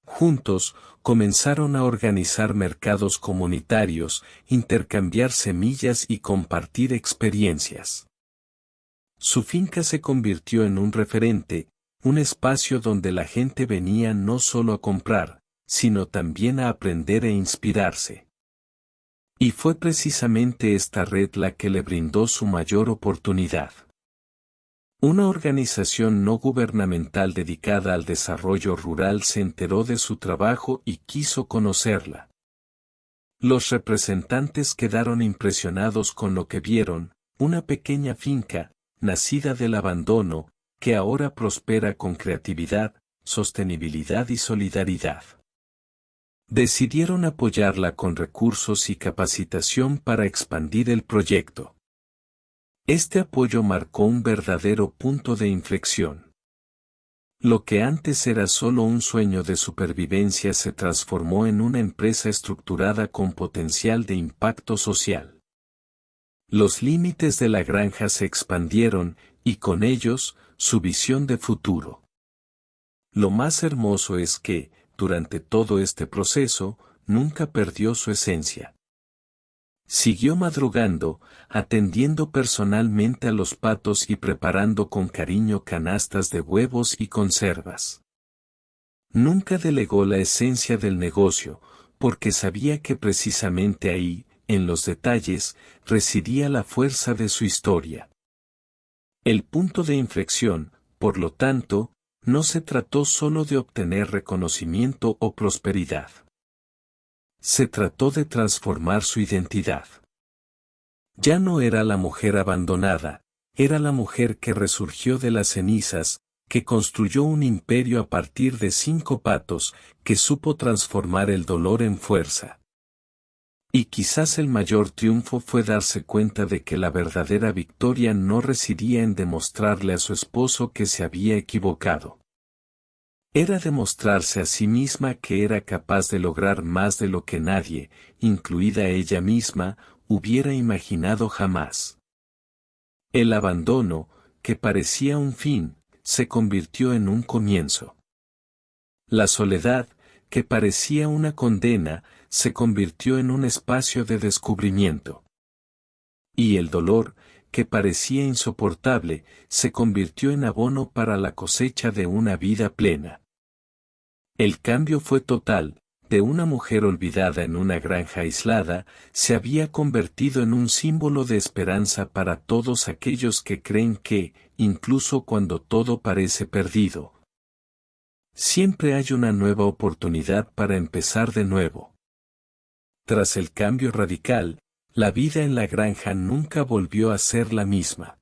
Juntos, comenzaron a organizar mercados comunitarios, intercambiar semillas y compartir experiencias. Su finca se convirtió en un referente, un espacio donde la gente venía no solo a comprar, sino también a aprender e inspirarse. Y fue precisamente esta red la que le brindó su mayor oportunidad. Una organización no gubernamental dedicada al desarrollo rural se enteró de su trabajo y quiso conocerla. Los representantes quedaron impresionados con lo que vieron: una pequeña finca, nacida del abandono, que ahora prospera con creatividad, sostenibilidad y solidaridad. Decidieron apoyarla con recursos y capacitación para expandir el proyecto. Este apoyo marcó un verdadero punto de inflexión. Lo que antes era solo un sueño de supervivencia se transformó en una empresa estructurada con potencial de impacto social. Los límites de la granja se expandieron, y con ellos, su visión de futuro. Lo más hermoso es que, durante todo este proceso, nunca perdió su esencia. Siguió madrugando, atendiendo personalmente a los patos y preparando con cariño canastas de huevos y conservas. Nunca delegó la esencia del negocio, porque sabía que precisamente ahí, en los detalles, residía la fuerza de su historia. El punto de inflexión, por lo tanto, no se trató solo de obtener reconocimiento o prosperidad. Se trató de transformar su identidad. Ya no era la mujer abandonada, era la mujer que resurgió de las cenizas, que construyó un imperio a partir de 5 patos, que supo transformar el dolor en fuerza. Y quizás el mayor triunfo fue darse cuenta de que la verdadera victoria no residía en demostrarle a su esposo que se había equivocado. Era demostrarse a sí misma que era capaz de lograr más de lo que nadie, incluida ella misma, hubiera imaginado jamás. El abandono, que parecía un fin, se convirtió en un comienzo. La soledad, que parecía una condena, se convirtió en un espacio de descubrimiento. Y el dolor, que parecía insoportable, se convirtió en abono para la cosecha de una vida plena. El cambio fue total, de una mujer olvidada en una granja aislada, se había convertido en un símbolo de esperanza para todos aquellos que creen que, incluso cuando todo parece perdido, siempre hay una nueva oportunidad para empezar de nuevo. Tras el cambio radical, la vida en la granja nunca volvió a ser la misma.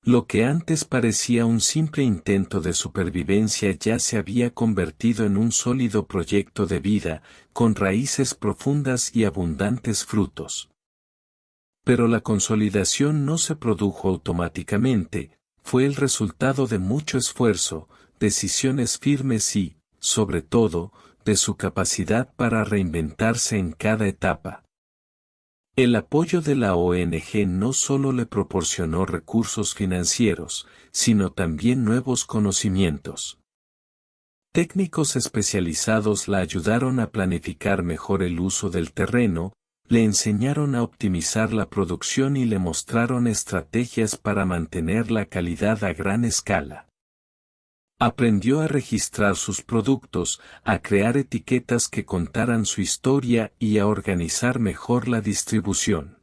Lo que antes parecía un simple intento de supervivencia ya se había convertido en un sólido proyecto de vida, con raíces profundas y abundantes frutos. Pero la consolidación no se produjo automáticamente, fue el resultado de mucho esfuerzo, decisiones firmes y, sobre todo, de su capacidad para reinventarse en cada etapa. El apoyo de la ONG no solo le proporcionó recursos financieros, sino también nuevos conocimientos. Técnicos especializados la ayudaron a planificar mejor el uso del terreno, le enseñaron a optimizar la producción y le mostraron estrategias para mantener la calidad a gran escala. Aprendió a registrar sus productos, a crear etiquetas que contaran su historia y a organizar mejor la distribución.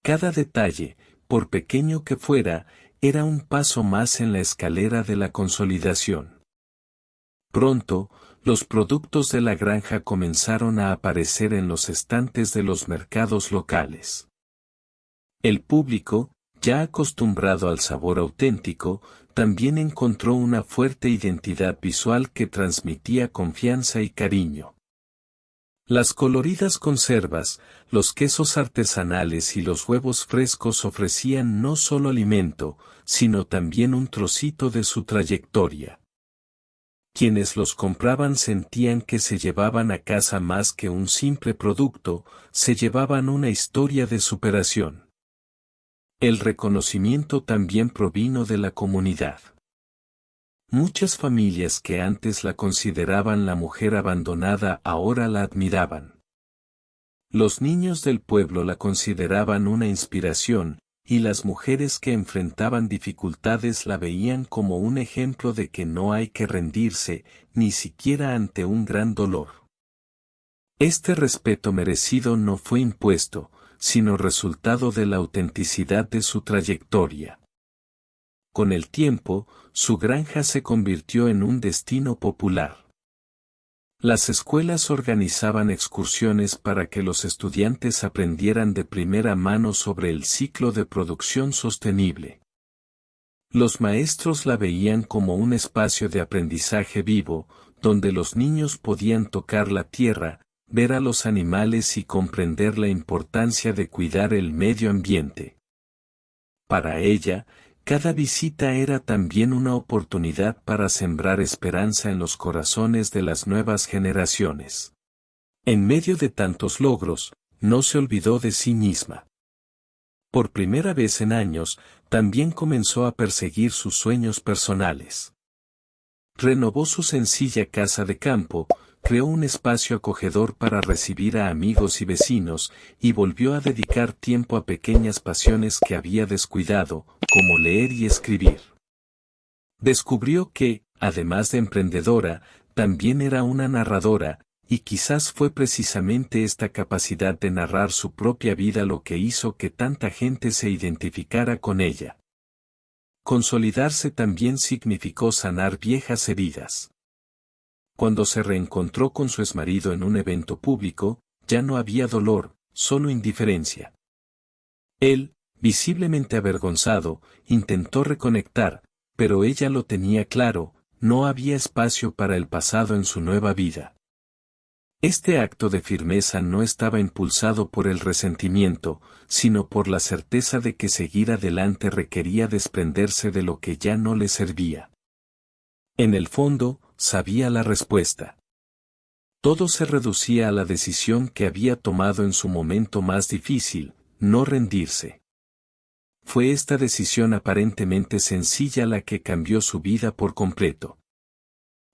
Cada detalle, por pequeño que fuera, era un paso más en la escalera de la consolidación. Pronto, los productos de la granja comenzaron a aparecer en los estantes de los mercados locales. El público, ya acostumbrado al sabor auténtico, también encontró una fuerte identidad visual que transmitía confianza y cariño. Las coloridas conservas, los quesos artesanales y los huevos frescos ofrecían no solo alimento, sino también un trocito de su trayectoria. Quienes los compraban sentían que se llevaban a casa más que un simple producto, se llevaban una historia de superación. El reconocimiento también provino de la comunidad. Muchas familias que antes la consideraban la mujer abandonada ahora la admiraban. Los niños del pueblo la consideraban una inspiración, y las mujeres que enfrentaban dificultades la veían como un ejemplo de que no hay que rendirse, ni siquiera ante un gran dolor. Este respeto merecido no fue impuesto, sino resultado de la autenticidad de su trayectoria. Con el tiempo, su granja se convirtió en un destino popular. Las escuelas organizaban excursiones para que los estudiantes aprendieran de primera mano sobre el ciclo de producción sostenible. Los maestros la veían como un espacio de aprendizaje vivo, donde los niños podían tocar la tierra, ver a los animales y comprender la importancia de cuidar el medio ambiente. Para ella, cada visita era también una oportunidad para sembrar esperanza en los corazones de las nuevas generaciones. En medio de tantos logros, no se olvidó de sí misma. Por primera vez en años, también comenzó a perseguir sus sueños personales. Renovó su sencilla casa de campo, creó un espacio acogedor para recibir a amigos y vecinos, y volvió a dedicar tiempo a pequeñas pasiones que había descuidado, como leer y escribir. Descubrió que, además de emprendedora, también era una narradora, y quizás fue precisamente esta capacidad de narrar su propia vida lo que hizo que tanta gente se identificara con ella. Consolidarse también significó sanar viejas heridas. Cuando se reencontró con su exmarido en un evento público, ya no había dolor, solo indiferencia. Él, visiblemente avergonzado, intentó reconectar, pero ella lo tenía claro, no había espacio para el pasado en su nueva vida. Este acto de firmeza no estaba impulsado por el resentimiento, sino por la certeza de que seguir adelante requería desprenderse de lo que ya no le servía. En el fondo, sabía la respuesta. Todo se reducía a la decisión que había tomado en su momento más difícil, no rendirse. Fue esta decisión aparentemente sencilla la que cambió su vida por completo.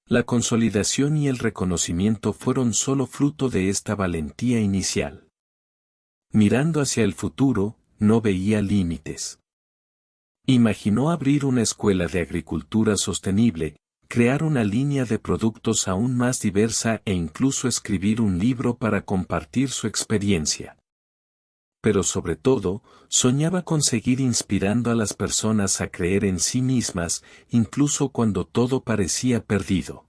La consolidación y el reconocimiento fueron solo fruto de esta valentía inicial. Mirando hacia el futuro, no veía límites. Imaginó abrir una escuela de agricultura sostenible, crear una línea de productos aún más diversa e incluso escribir un libro para compartir su experiencia. Pero sobre todo, soñaba con seguir inspirando a las personas a creer en sí mismas, incluso cuando todo parecía perdido.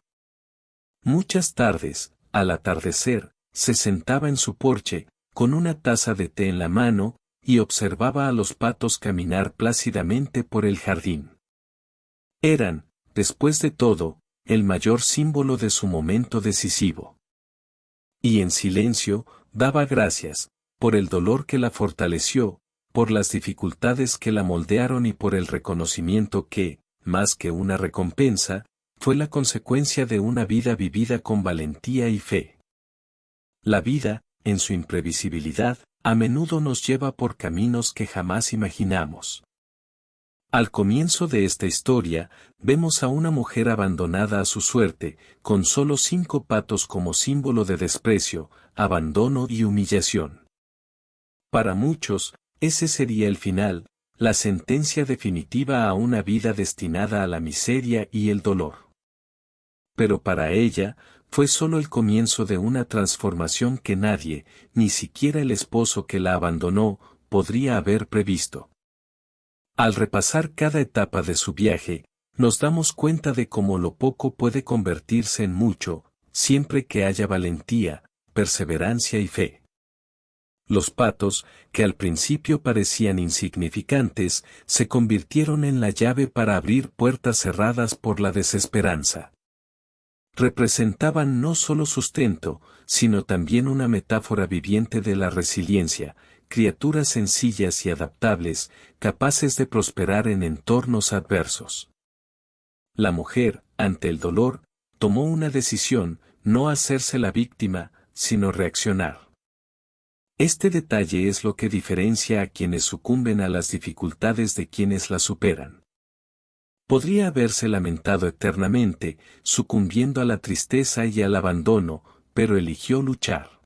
Muchas tardes, al atardecer, se sentaba en su porche, con una taza de té en la mano, y observaba a los patos caminar plácidamente por el jardín. Eran, después de todo, el mayor símbolo de su momento decisivo. Y en silencio, daba gracias, por el dolor que la fortaleció, por las dificultades que la moldearon y por el reconocimiento que, más que una recompensa, fue la consecuencia de una vida vivida con valentía y fe. La vida, en su imprevisibilidad, a menudo nos lleva por caminos que jamás imaginamos. Al comienzo de esta historia, vemos a una mujer abandonada a su suerte, con solo 5 patos como símbolo de desprecio, abandono y humillación. Para muchos, ese sería el final, la sentencia definitiva a una vida destinada a la miseria y el dolor. Pero para ella, fue solo el comienzo de una transformación que nadie, ni siquiera el esposo que la abandonó, podría haber previsto. Al repasar cada etapa de su viaje, nos damos cuenta de cómo lo poco puede convertirse en mucho, siempre que haya valentía, perseverancia y fe. Los patos, que al principio parecían insignificantes, se convirtieron en la llave para abrir puertas cerradas por la desesperanza. Representaban no solo sustento, sino también una metáfora viviente de la resiliencia, criaturas sencillas y adaptables, capaces de prosperar en entornos adversos. La mujer, ante el dolor, tomó una decisión, no hacerse la víctima, sino reaccionar. Este detalle es lo que diferencia a quienes sucumben a las dificultades de quienes las superan. Podría haberse lamentado eternamente, sucumbiendo a la tristeza y al abandono, pero eligió luchar.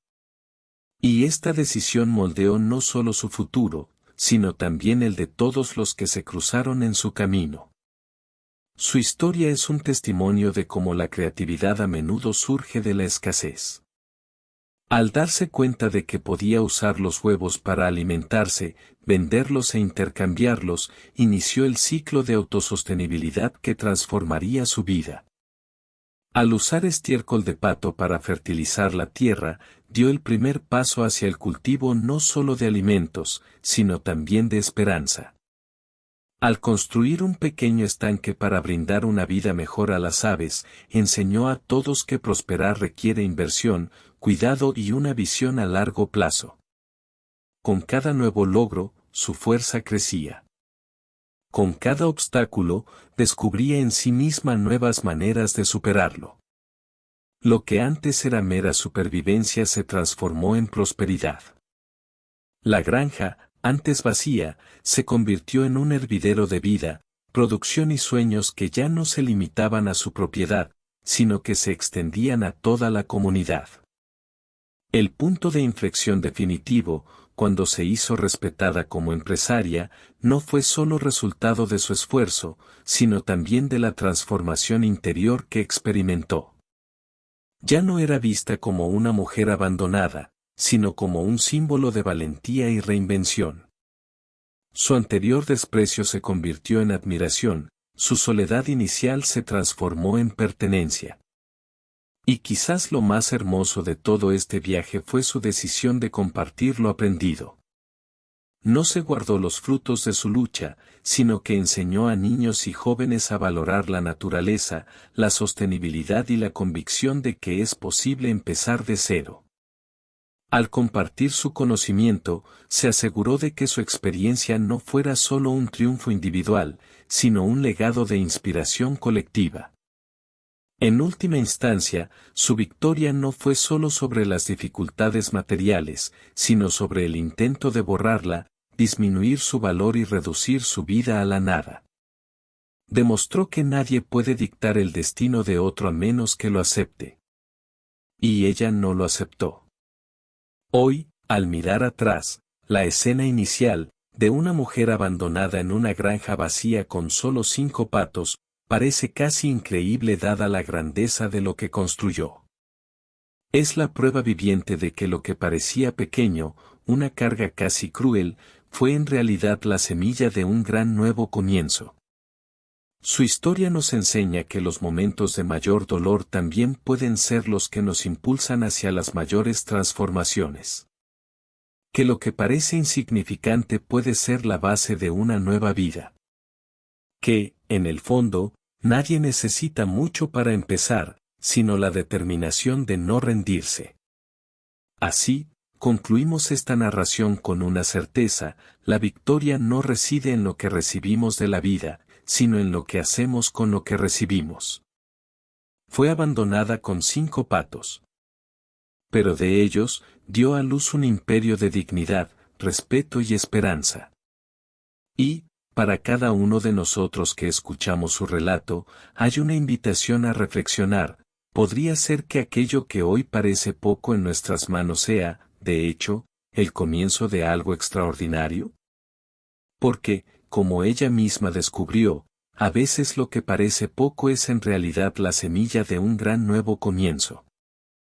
Y esta decisión moldeó no solo su futuro, sino también el de todos los que se cruzaron en su camino. Su historia es un testimonio de cómo la creatividad a menudo surge de la escasez. Al darse cuenta de que podía usar los huevos para alimentarse, venderlos e intercambiarlos, inició el ciclo de autosostenibilidad que transformaría su vida. Al usar estiércol de pato para fertilizar la tierra, dio el primer paso hacia el cultivo no solo de alimentos, sino también de esperanza. Al construir un pequeño estanque para brindar una vida mejor a las aves, enseñó a todos que prosperar requiere inversión, cuidado y una visión a largo plazo. Con cada nuevo logro, su fuerza crecía. Con cada obstáculo, descubría en sí misma nuevas maneras de superarlo. Lo que antes era mera supervivencia se transformó en prosperidad. La granja, antes vacía, se convirtió en un hervidero de vida, producción y sueños que ya no se limitaban a su propiedad, sino que se extendían a toda la comunidad. El punto de inflexión definitivo, cuando se hizo respetada como empresaria, no fue solo resultado de su esfuerzo, sino también de la transformación interior que experimentó. Ya no era vista como una mujer abandonada, sino como un símbolo de valentía y reinvención. Su anterior desprecio se convirtió en admiración, su soledad inicial se transformó en pertenencia. Y quizás lo más hermoso de todo este viaje fue su decisión de compartir lo aprendido. No se guardó los frutos de su lucha, sino que enseñó a niños y jóvenes a valorar la naturaleza, la sostenibilidad y la convicción de que es posible empezar de cero. Al compartir su conocimiento, se aseguró de que su experiencia no fuera solo un triunfo individual, sino un legado de inspiración colectiva. En última instancia, su victoria no fue solo sobre las dificultades materiales, sino sobre el intento de borrarla, disminuir su valor y reducir su vida a la nada. Demostró que nadie puede dictar el destino de otro a menos que lo acepte. Y ella no lo aceptó. Hoy, al mirar atrás, la escena inicial, de una mujer abandonada en una granja vacía con solo 5 patos, parece casi increíble dada la grandeza de lo que construyó. Es la prueba viviente de que lo que parecía pequeño, una carga casi cruel, fue en realidad la semilla de un gran nuevo comienzo. Su historia nos enseña que los momentos de mayor dolor también pueden ser los que nos impulsan hacia las mayores transformaciones. Que lo que parece insignificante puede ser la base de una nueva vida. Que, en el fondo, nadie necesita mucho para empezar, sino la determinación de no rendirse. Así, concluimos esta narración con una certeza: la victoria no reside en lo que recibimos de la vida, sino en lo que hacemos con lo que recibimos. Fue abandonada con 5 patos. Pero de ellos, dio a luz un imperio de dignidad, respeto y esperanza. Y, para cada uno de nosotros que escuchamos su relato, hay una invitación a reflexionar: ¿podría ser que aquello que hoy parece poco en nuestras manos sea, de hecho, el comienzo de algo extraordinario? Porque, como ella misma descubrió, a veces lo que parece poco es en realidad la semilla de un gran nuevo comienzo.